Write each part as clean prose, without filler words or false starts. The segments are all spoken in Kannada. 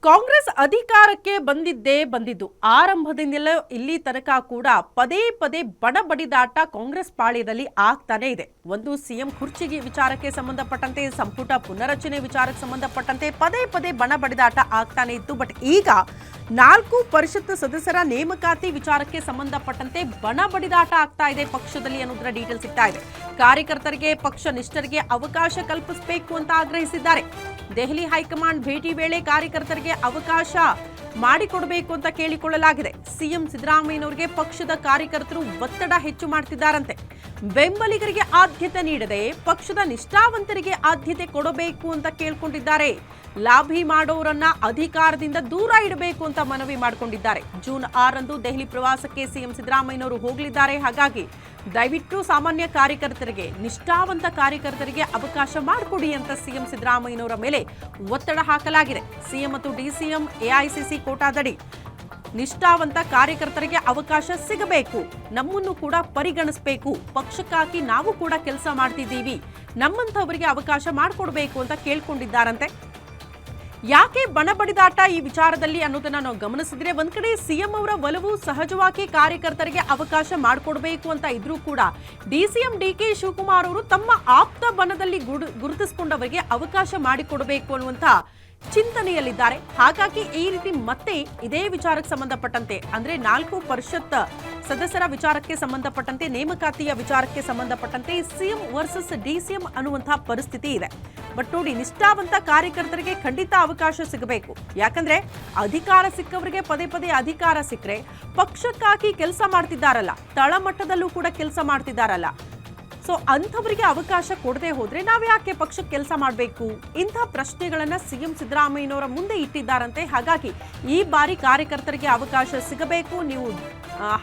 ಕಾಂಗ್ರೆಸ್ ಅಧಿಕಾರಕ್ಕೆ ಬಂದಿದ್ದು ಆರಂಭದಿಂದಲೇ ಇಲ್ಲಿ ತನಕ ಕೂಡ ಪದೇ ಪದೇ ಬಡಬಡಿದಾಟ ಕಾಂಗ್ರೆಸ್ ಪಾಳ್ಯದಲ್ಲಿ ಆಗ್ತಾನೆ ಇದೆ. ಒಂದು ಸಿಎಂ ಕುರ್ಚಿಗೆ ವಿಚಾರಕ್ಕೆ ಸಂಬಂಧಪಟ್ಟಂತೆ, ಸಂಪುಟ ಪುನರಚನೆ ವಿಚಾರಕ್ಕೆ ಸಂಬಂಧಪಟ್ಟಂತೆ ಪದೇ ಪದೇ ಬಡಬಡಿದಾಟ ಆಗ್ತಾನೆ ಇತ್ತು. ಬಟ್ ಈಗ 4 ಪರಿಷತ್ ಸದಸ್ಯರ ನೇಮಕಾತಿ ವಿಚಾರಕ್ಕೆ ಸಂಬಂಧಪಟ್ಟಂತೆ ಬಡಬಡಿದಾಟ ಆಗ್ತಾ ಇದೆ ಪಕ್ಷದಲ್ಲಿ ಅನ್ನೋದರ ಡೀಟೇಲ್ ಸಿಗ್ತಾ ಇದೆ. ಕಾರ್ಯಕರ್ತರಿಗೆ, ಪಕ್ಷ ನಿಷ್ಠರಿಗೆ ಅವಕಾಶ ಕಲ್ಪಿಸಬೇಕು ಅಂತ ಆಗ್ರಹಿಸಿದ್ದಾರೆ. ದೆಹಲಿ ಹೈಕಮಾಂಡ್ ಭೇಟಿ ವೇಳೆ ಕಾರ್ಯಕರ್ತರಿಗೆ ಅವಕಾಶ ಮಾಡಿಕೊಡಬೇಕು ಅಂತ ಕೇಳಿಕೊಳ್ಳಲಾಗಿದೆ. ಸಿಎಂ ಸಿದ್ದರಾಮಯ್ಯನವರಿಗೆ ಪಕ್ಷದ ಕಾರ್ಯಕರ್ತರು ಒತ್ತಡ ಹೆಚ್ಚು ಮಾಡ್ತಿದ್ದಾರಂತೆ. ಬೆಂಬಲಿಗರಿಗೆ ಆದ್ಯತೆ ನೀಡದೆ ಪಕ್ಷದ ನಿಷ್ಠಾವಂತರಿಗೆ ಆದ್ಯತೆ ಕೊಡಬೇಕು ಅಂತ ಕೇಳ್ಕೊಂಡಿದ್ದಾರೆ. ಲಾಭಿ ಮಾಡೋರನ್ನ ಅಧಿಕಾರದಿಂದ ದೂರ ಇಡಬೇಕು ಅಂತ ಮನವಿ ಮಾಡಿಕೊಂಡಿದ್ದಾರೆ. ಜೂನ್ 6ರಂದು ದೆಹಲಿ ಪ್ರವಾಸಕ್ಕೆ ಸಿಎಂ ಸಿದ್ದರಾಮಯ್ಯನವರು ಹೋಗಲಿದ್ದಾರೆ. ಹಾಗಾಗಿ ದಯವಿಟ್ಟು ಸಾಮಾನ್ಯ ಕಾರ್ಯಕರ್ತರಿಗೆ, ನಿಷ್ಠಾವಂತ ಕಾರ್ಯಕರ್ತರಿಗೆ ಅವಕಾಶ ಮಾಡಿಕೊಡಿ ಅಂತ ಸಿಎಂ ಸಿದ್ದರಾಮಯ್ಯನವರ ಮೇಲೆ ಒತ್ತಡ ಹಾಕಲಾಗಿದೆ. ಸಿಎಂ ಮತ್ತು ಡಿಸಿಎಂ ಎಐಸಿಸಿ ಕೋಟಾದಡಿ ನಿಷ್ಠಾವಂತ ಕಾರ್ಯಕರ್ತರಿಗೆ ಅವಕಾಶ ಸಿಗಬೇಕು, ನಮ್ಮನ್ನು ಕೂಡ ಪರಿಗಣಿಸಬೇಕು, ಪಕ್ಷಕ್ಕಾಗಿ ನಾವು ಕೂಡ ಕೆಲಸ ಮಾಡ್ತಿದ್ದೀವಿ, ನಮ್ಮಂಥವರಿಗೆ ಅವಕಾಶ ಮಾಡಿಕೊಡ್ಬೇಕು ಅಂತ ಕೇಳ್ಕೊಂಡಿದ್ದಾರಂತೆ. ಯಾಕೆ ಬಣಬಡಿದಾಟ ಈ ವಿಚಾರದಲ್ಲಿ ಅನ್ನೋದನ್ನ ನಾವು ಗಮನಿಸಿದ್ರೆ, ಒಂದ್ ಕಡೆ ಸಿಎಂ ಅವರ ಒಲವು ಸಹಜವಾಗಿ ಕಾರ್ಯಕರ್ತರಿಗೆ ಅವಕಾಶ ಮಾಡಿಕೊಡ್ಬೇಕು ಅಂತ ಇದ್ರೂ ಕೂಡ ಡಿಸಿಎಂ ಡಿಕೆ ಶಿವಕುಮಾರ್ ಅವರು ತಮ್ಮ ಆಪ್ತ ಬಣದಲ್ಲಿ ಗುರುತಿಸಿಕೊಂಡವರಿಗೆ ಅವಕಾಶ ಮಾಡಿಕೊಡಬೇಕು ಅನ್ನುವಂತ ಚಿಂತನೆಯಲ್ಲಿದ್ದಾರೆ. ಹಾಗಾಗಿ ಈ ರೀತಿ ಮತ್ತೆ ಇದೇ ವಿಚಾರಕ್ಕೆ ಸಂಬಂಧಪಟ್ಟಂತೆ, ಅಂದ್ರೆ 4 ಪರಿಷತ್ ಸದಸ್ಯರ ವಿಚಾರಕ್ಕೆ ಸಂಬಂಧಪಟ್ಟಂತೆ, ನೇಮಕಾತಿಯ ವಿಚಾರಕ್ಕೆ ಸಂಬಂಧಪಟ್ಟಂತೆ ಸಿಎಂ ವರ್ಸಸ್ ಡಿಸಿಎಂ ಅನ್ನುವಂತಹ ಪರಿಸ್ಥಿತಿ ಇದೆ. ಬಟ್ ನೋಡಿ, ನಿಷ್ಠಾವಂತ ಕಾರ್ಯಕರ್ತರಿಗೆ ಖಂಡಿತ ಅವಕಾಶ ಸಿಗಬೇಕು. ಯಾಕಂದ್ರೆ ಅಧಿಕಾರ ಸಿಕ್ಕವರಿಗೆ ಪದೇ ಪದೇ ಅಧಿಕಾರ ಸಿಕ್ಕರೆ ಪಕ್ಷಕ್ಕಾಗಿ ಕೆಲಸ ಮಾಡ್ತಿದ್ದಾರಲ್ಲ, ತಳಮಟ್ಟದಲ್ಲೂ ಕೂಡ ಕೆಲಸ ಮಾಡ್ತಿದ್ದಾರಲ್ಲ, ಸೊ ಅಂಥವರಿಗೆ ಅವಕಾಶ ಕೊಡದೆ ಹೋದ್ರೆ ನಾವು ಯಾಕೆ ಪಕ್ಷಕ್ಕೆ ಕೆಲಸ ಮಾಡಬೇಕು? ಇಂಥ ಪ್ರಶ್ನೆಗಳನ್ನ ಸಿಎಂ ಸಿದ್ದರಾಮಯ್ಯನವರ ಮುಂದೆ ಇಟ್ಟಿದ್ದಾರಂತೆ. ಹಾಗಾಗಿ ಈ ಬಾರಿ ಕಾರ್ಯಕರ್ತರಿಗೆ ಅವಕಾಶ ಸಿಗಬೇಕು, ನೀವು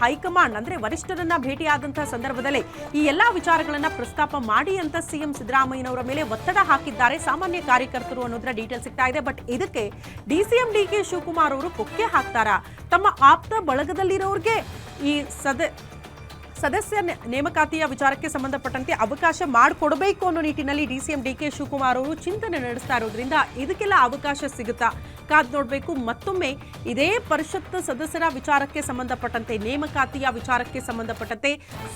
ಹೈಕಮಾಂಡ್ ಅಂದ್ರೆ ವರಿಷ್ಠರನ್ನ ಭೇಟಿಯಾದಂತಹ ಸಂದರ್ಭದಲ್ಲಿ ಈ ಎಲ್ಲಾ ವಿಚಾರಗಳನ್ನ ಪ್ರಸ್ತಾಪ ಮಾಡಿ ಅಂತ ಸಿಎಂ ಸಿದ್ದರಾಮಯ್ಯನವರ ಮೇಲೆ ಒತ್ತಡ ಹಾಕಿದ್ದಾರೆ ಸಾಮಾನ್ಯ ಕಾರ್ಯಕರ್ತರು ಅನ್ನೋದರ ಡೀಟೇಲ್ ಸಿಗ್ತಾ ಇದೆ. ಬಟ್ ಇದಕ್ಕೆ ಡಿಸಿಎಂ ಡಿಕೆ ಶಿವಕುಮಾರ್ ಅವರು ಕೊಕ್ಕೆ ಹಾಕ್ತಾರಾ? ತಮ್ಮ ಆಪ್ತ ಬಳಗದಲ್ಲಿರೋರಿಗೆ ಈ ಸದಸ್ಯ ನೇಮಕಾತಿಯ ವಿಚಾರಕ್ಕೆ ಸಂಬಂಧಪಟ್ಟಂತೆ ಅವಕಾಶ ಮಾಡಿಕೊಡಬೇಕು ಅನ್ನೋ ನಿಟ್ಟಿನಲ್ಲಿ ಡಿಸಿಎಂ ಡಿಕೆ ಶಿವಕುಮಾರ್ ಅವರು ಚಿಂತನೆ ನಡೆಸ್ತಾ ಇರೋದ್ರಿಂದ ಇದಕ್ಕೆಲ್ಲ ಅವಕಾಶ ಸಿಗುತ್ತಾ ಕಾದ್ ನೋಡಬೇಕು. ಮತ್ತೊಮ್ಮೆ ಇದೇ ಪರಿಷತ್ ಸದಸ್ಯರ ವಿಚಾರಕ್ಕೆ ಸಂಬಂಧಪಟ್ಟಂತೆ, ನೇಮಕಾತಿಯ ವಿಚಾರಕ್ಕೆ ಸಂಬಂಧಪಟ್ಟಂತೆ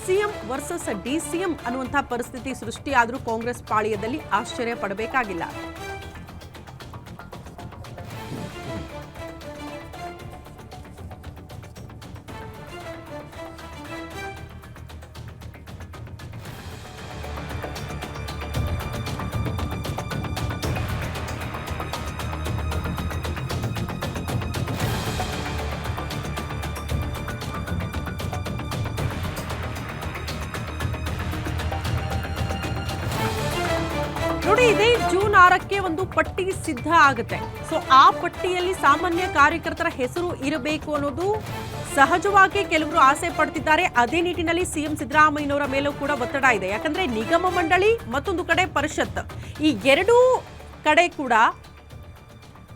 ಸಿಎಂ ವರ್ಸಸ್ ಡಿಸಿಎಂ ಅನ್ನುವಂತಹ ಪರಿಸ್ಥಿತಿ ಸೃಷ್ಟಿಯಾದರೂ ಕಾಂಗ್ರೆಸ್ ಪಾಳ್ಯದಲ್ಲಿ ಆಶ್ಚರ್ಯ ಪಡಬೇಕಾಗಿಲ್ಲ. ನೋಡಿ, ಇದೇ ಜೂನ್ 6ಕ್ಕೆ ಒಂದು ಪಟ್ಟಿ ಸಿದ್ಧ ಆಗುತ್ತೆ. ಸೊ ಆ ಪಟ್ಟಿಯಲ್ಲಿ ಸಾಮಾನ್ಯ ಕಾರ್ಯಕರ್ತರ ಹೆಸರು ಇರಬೇಕು ಅನ್ನೋದು ಸಹಜವಾಗಿ ಕೆಲವರು ಆಸೆ ಪಡ್ತಿದ್ದಾರೆ. ಅದೇ ನಿಟ್ಟಿನಲ್ಲಿ ಸಿಎಂ ಸಿದ್ದರಾಮಯ್ಯನವರ ಮೇಲೂ ಕೂಡ ಒತ್ತಡ ಇದೆ. ಯಾಕಂದ್ರೆ ನಿಗಮ ಮಂಡಳಿ, ಮತ್ತೊಂದು ಕಡೆ ಪರಿಷತ್, ಈ ಎರಡೂ ಕಡೆ ಕೂಡ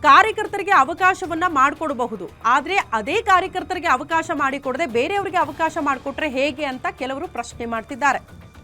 ಕಾರ್ಯಕರ್ತರಿಗೆ ಅವಕಾಶವನ್ನ ಮಾಡಿಕೊಡಬಹುದು. ಆದ್ರೆ ಅದೇ ಕಾರ್ಯಕರ್ತರಿಗೆ ಅವಕಾಶ ಮಾಡಿಕೊಡದೆ ಬೇರೆಯವರಿಗೆ ಅವಕಾಶ ಮಾಡಿಕೊಟ್ರೆ ಹೇಗೆ ಅಂತ ಕೆಲವರು ಪ್ರಶ್ನೆ ಮಾಡ್ತಿದ್ದಾರೆ.